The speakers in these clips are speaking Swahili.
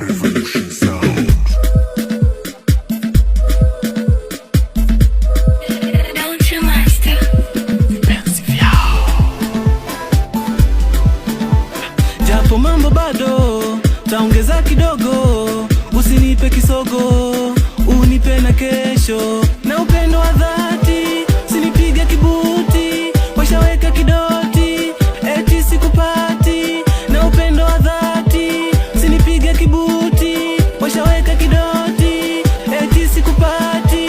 Revolution sound. Don't you master? Japo mambo bado taongeza kidogo, usinipe kisogo, unipe na kesho, na upendo wa dhati, sinipige kibuti, washaweka kidoti, eti sikupati, na upendo wa dhati, sinipige kibuti, washaweka kidoti, eti sikupati,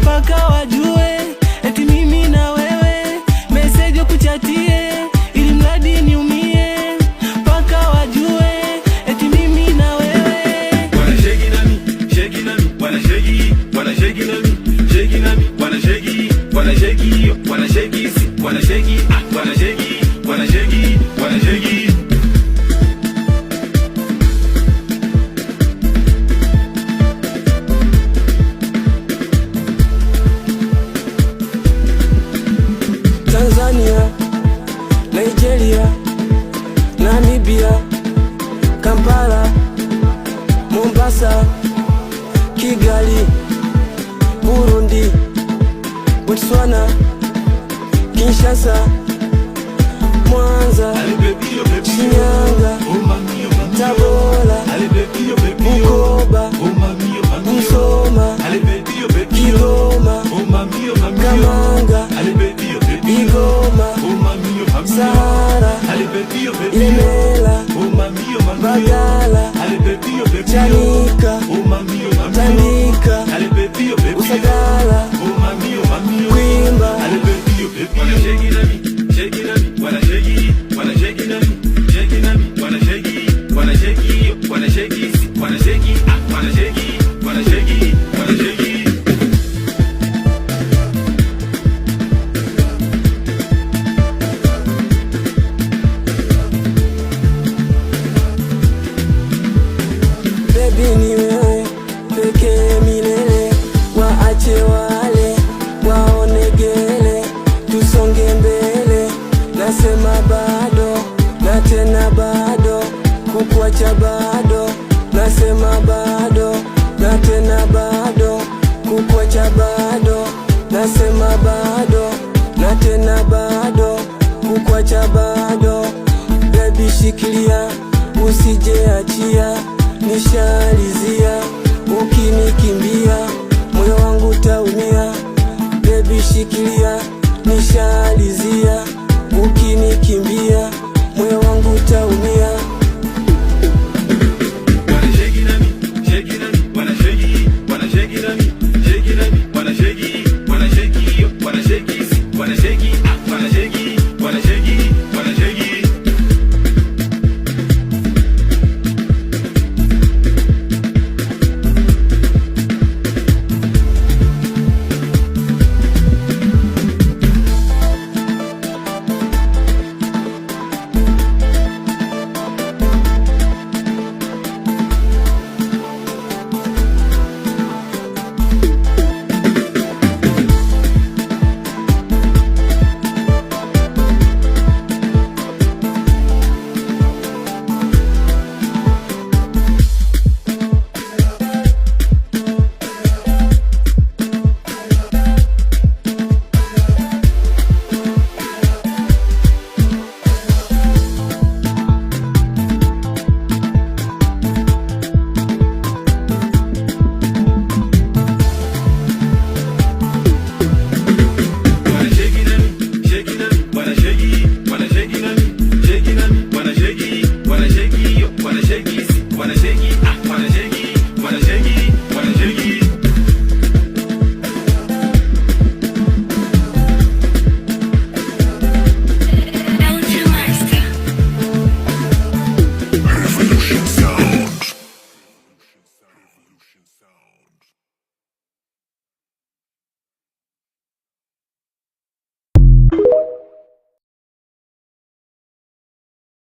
paka wajue, eti mimi na wewe, message kuchatie, ili mradi niumie, paka wajue, eti mimi na wewe. Wanna shake it on me, shake it on me, wanna shake it, wanna shake it on me, shake it on me, wanna shake it, wanna shake it, wanna shake it, wanna shake it, wanna shake it, wanna shake it, wanna shake it. Tanzania, Nigeria, Namibia, Kampala, Mombasa, Kigali, Burundi, Botswana, Kinshasa, Mwanza, Shinyanga, Tabora, Bukoba, Musoma, Kigoma, Kamanga, Igoma, Sahara, Ilemela, Bagala, Chanika, Tandika, Usagara, Kwimba. Wanna shake it on me, shake it on me, wanna shake it, wanna shake it on me, shake it on me, wanna shake it, wanna shake it, wanna shake it, wanna shake it, wanna shake it, wanna shake it, wanna shake it. Baby ni wewe pekee milele, waache wale waonegele, tusonge mbele, nasema bado na tena bado, kukuacha bado, nasema bado na tena bado, kukuacha bado, nasema bado na tena bado, kukuacha bado. Baby shikilia, usije achia, nishalizia, ukinikimbia moyo wangu taumia. Baby shikilia, nishalizia, ukinikimbia moyo wangu taumia.